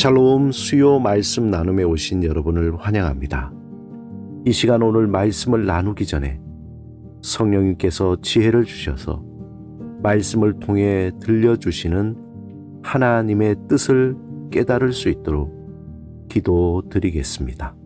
샬롬 수요 말씀 나눔에 오신 여러분을 환영합니다. 이 시간 오늘 말씀을 나누기 전에 성령님께서 지혜를 주셔서 말씀을 통해 들려주시는 하나님의 뜻을 깨달을 수 있도록 기도드리겠습니다.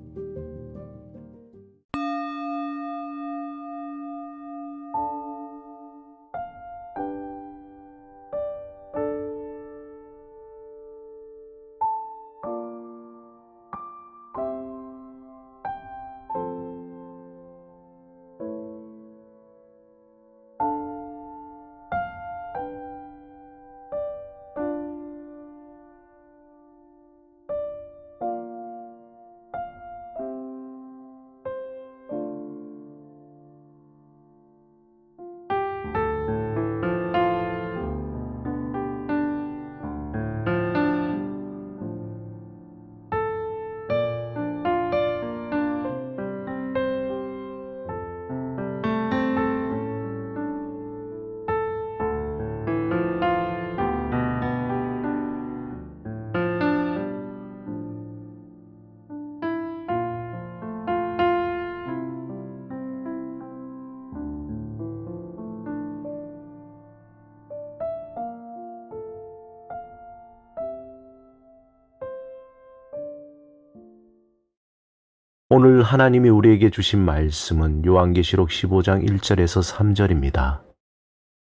오늘 하나님이 우리에게 주신 말씀은 요한계시록 15장 1절에서 3절입니다.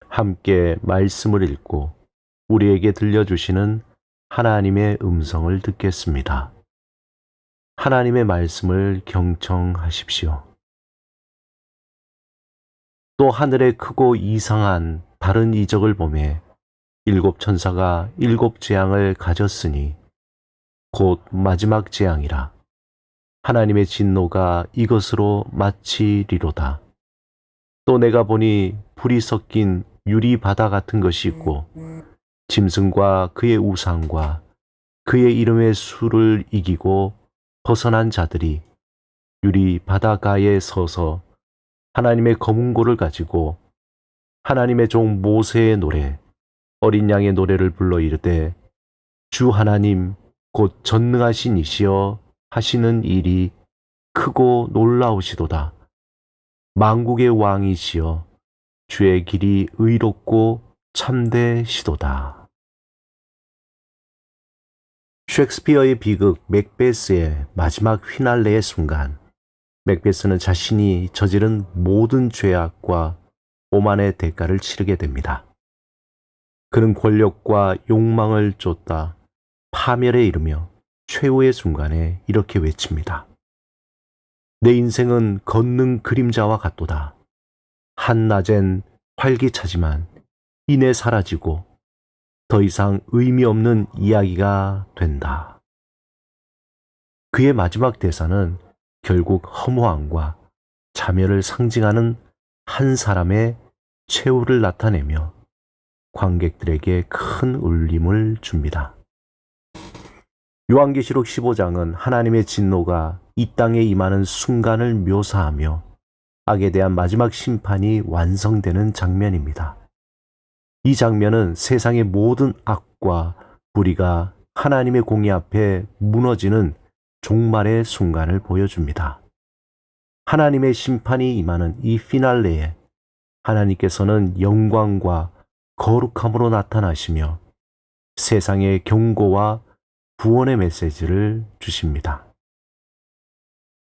함께 말씀을 읽고 우리에게 들려주시는 하나님의 음성을 듣겠습니다. 하나님의 말씀을 경청하십시오. 또 하늘에 크고 이상한 다른 이적을 보매 일곱 천사가 일곱 재앙을 가졌으니 곧 마지막 재앙이라. 하나님의 진노가 이것으로 마치리로다. 또 내가 보니 불이 섞인 유리 바다 같은 것이 있고 짐승과 그의 우상과 그의 이름의 수를 이기고 벗어난 자들이 유리 바다가에 서서 하나님의 검은고를 가지고 하나님의 종 모세의 노래 어린 양의 노래를 불러 이르되 주 하나님 곧 전능하신 이시여 하시는 일이 크고 놀라우시도다. 만국의 왕이시여 주의 길이 의롭고 참되시도다. 셰익스피어의 비극 맥베스의 마지막 휘날레의 순간, 맥베스는 자신이 저지른 모든 죄악과 오만의 대가를 치르게 됩니다. 그는 권력과 욕망을 쫓다 파멸에 이르며 최후의 순간에 이렇게 외칩니다. 내 인생은 걷는 그림자와 같도다. 한낮엔 활기차지만 이내 사라지고 더 이상 의미 없는 이야기가 된다. 그의 마지막 대사는 결국 허무함과 자멸을 상징하는 한 사람의 최후를 나타내며 관객들에게 큰 울림을 줍니다. 요한계시록 15장은 하나님의 진노가 이 땅에 임하는 순간을 묘사하며 악에 대한 마지막 심판이 완성되는 장면입니다. 이 장면은 세상의 모든 악과 불의가 하나님의 공의 앞에 무너지는 종말의 순간을 보여줍니다. 하나님의 심판이 임하는 이 피날레에 하나님께서는 영광과 거룩함으로 나타나시며 세상의 경고와 구원의 메시지를 주십니다.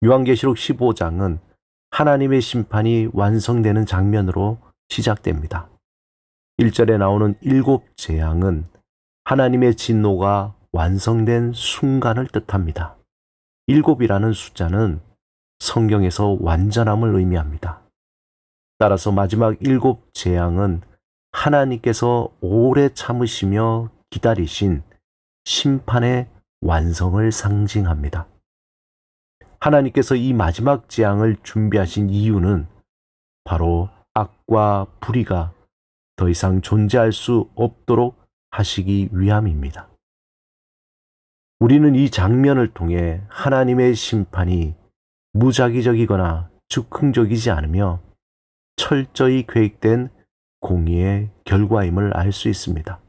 요한계시록 15장은 하나님의 심판이 완성되는 장면으로 시작됩니다. 1절에 나오는 일곱 재앙은 하나님의 진노가 완성된 순간을 뜻합니다. 일곱이라는 숫자는 성경에서 완전함을 의미합니다. 따라서 마지막 일곱 재앙은 하나님께서 오래 참으시며 기다리신 심판의 완성을 상징합니다. 하나님께서 이 마지막 재앙을 준비하신 이유는 바로 악과 불의가 더 이상 존재할 수 없도록 하시기 위함입니다. 우리는 이 장면을 통해 하나님의 심판이 무작위적이거나 즉흥적이지 않으며 철저히 계획된 공의의 결과임을 알 수 있습니다.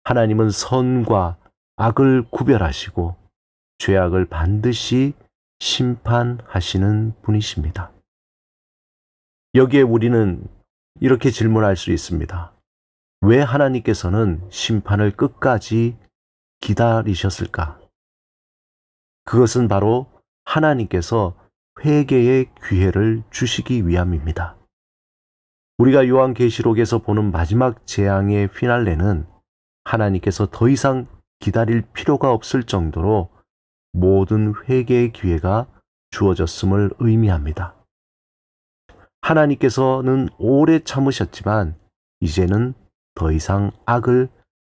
하나님은 선과 악을 구별하시고 죄악을 반드시 심판하시는 분이십니다. 여기에 우리는 이렇게 질문할 수 있습니다. 왜 하나님께서는 심판을 끝까지 기다리셨을까? 그것은 바로 하나님께서 회개의 기회를 주시기 위함입니다. 우리가 요한계시록에서 보는 마지막 재앙의 피날레는 하나님께서 더 이상 기다릴 필요가 없을 정도로 모든 회개의 기회가 주어졌음을 의미합니다. 하나님께서는 오래 참으셨지만 이제는 더 이상 악을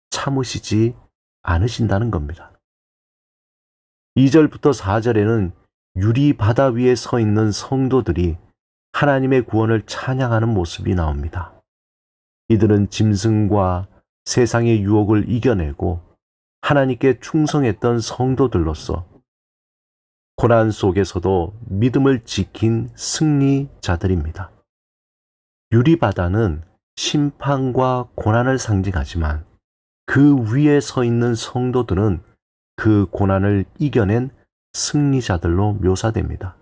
참으시지 않으신다는 겁니다. 2절부터 4절에는 유리 바다 위에 서 있는 성도들이 하나님의 구원을 찬양하는 모습이 나옵니다. 이들은 짐승과 세상의 유혹을 이겨내고 하나님께 충성했던 성도들로서 고난 속에서도 믿음을 지킨 승리자들입니다. 유리바다는 심판과 고난을 상징하지만 그 위에 서 있는 성도들은 그 고난을 이겨낸 승리자들로 묘사됩니다.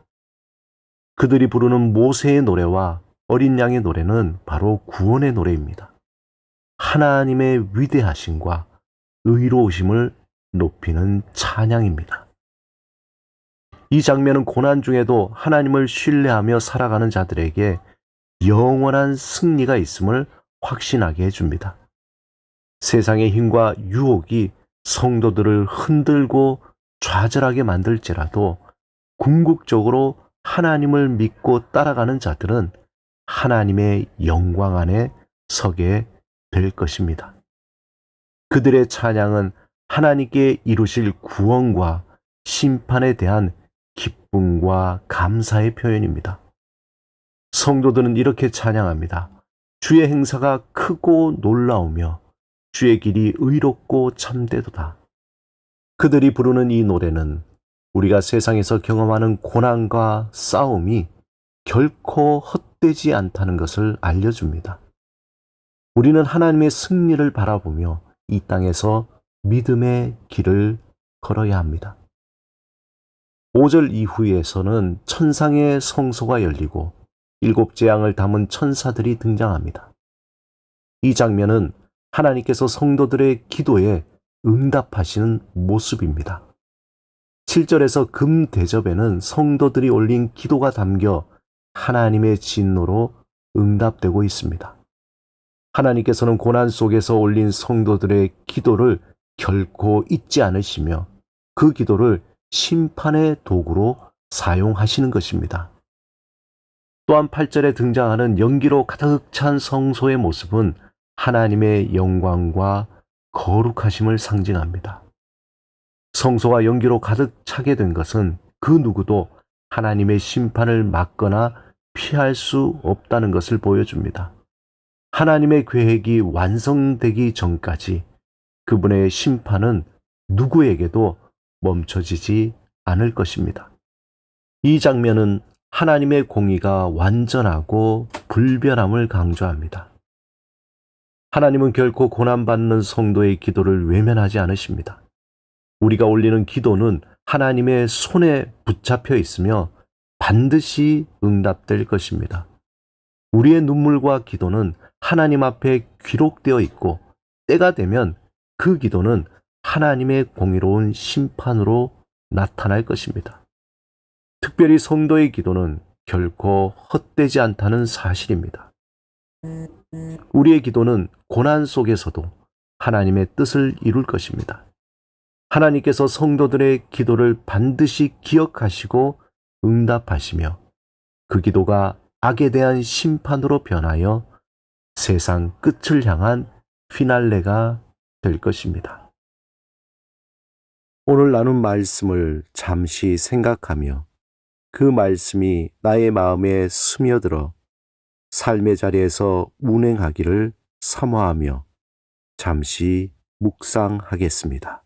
그들이 부르는 모세의 노래와 어린 양의 노래는 바로 구원의 노래입니다. 하나님의 위대하심과 의로우심을 높이는 찬양입니다. 이 장면은 고난 중에도 하나님을 신뢰하며 살아가는 자들에게 영원한 승리가 있음을 확신하게 해줍니다. 세상의 힘과 유혹이 성도들을 흔들고 좌절하게 만들지라도 궁극적으로 하나님을 믿고 따라가는 자들은 하나님의 영광 안에 서게 될 것입니다. 그들의 찬양은 하나님께 이루실 구원과 심판에 대한 기쁨과 감사의 표현입니다. 성도들은 이렇게 찬양합니다. 주의 행사가 크고 놀라우며 주의 길이 의롭고 참되도다. 그들이 부르는 이 노래는 우리가 세상에서 경험하는 고난과 싸움이 결코 헛되지 않다는 것을 알려줍니다. 우리는 하나님의 승리를 바라보며 이 땅에서 믿음의 길을 걸어야 합니다. 5절 이후에서는 천상의 성소가 열리고 7 재앙을 담은 천사들이 등장합니다. 이 장면은 하나님께서 성도들의 기도에 응답하시는 모습입니다. 7절에서 금 대접에는 성도들이 올린 기도가 담겨 하나님의 진노로 응답되고 있습니다. 하나님께서는 고난 속에서 올린 성도들의 기도를 결코 잊지 않으시며 그 기도를 심판의 도구로 사용하시는 것입니다. 또한 8절에 등장하는 연기로 가득 찬 성소의 모습은 하나님의 영광과 거룩하심을 상징합니다. 성소가 연기로 가득 차게 된 것은 그 누구도 하나님의 심판을 막거나 피할 수 없다는 것을 보여줍니다. 하나님의 계획이 완성되기 전까지 그분의 심판은 누구에게도 멈춰지지 않을 것입니다. 이 장면은 하나님의 공의가 완전하고 불변함을 강조합니다. 하나님은 결코 고난받는 성도의 기도를 외면하지 않으십니다. 우리가 올리는 기도는 하나님의 손에 붙잡혀 있으며 반드시 응답될 것입니다. 우리의 눈물과 기도는 하나님 앞에 기록되어 있고 때가 되면 그 기도는 하나님의 공의로운 심판으로 나타날 것입니다. 특별히 성도의 기도는 결코 헛되지 않다는 사실입니다. 우리의 기도는 고난 속에서도 하나님의 뜻을 이룰 것입니다. 하나님께서 성도들의 기도를 반드시 기억하시고 응답하시며 그 기도가 악에 대한 심판으로 변하여 세상 끝을 향한 피날레가 될 것입니다. 오늘 나눈 말씀을 잠시 생각하며 그 말씀이 나의 마음에 스며들어 삶의 자리에서 운행하기를 사모하며 잠시 묵상하겠습니다.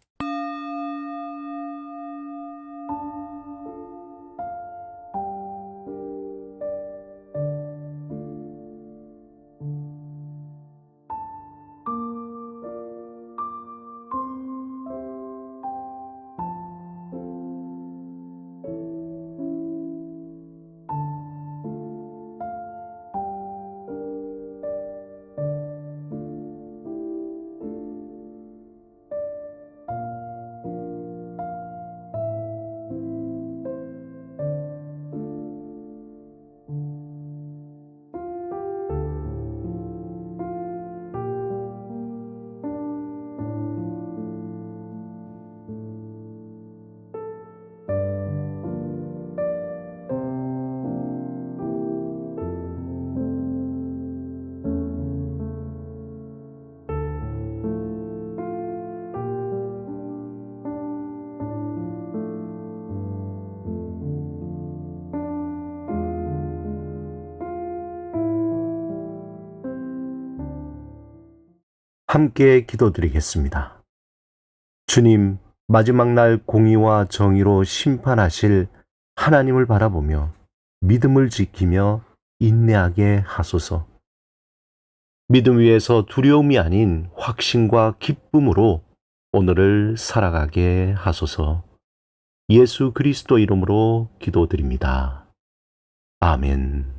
함께 기도드리겠습니다. 주님, 마지막 날 공의와 정의로 심판하실 하나님을 바라보며 믿음을 지키며 인내하게 하소서. 믿음 위에서 두려움이 아닌 확신과 기쁨으로 오늘을 살아가게 하소서. 예수 그리스도 이름으로 기도드립니다. 아멘.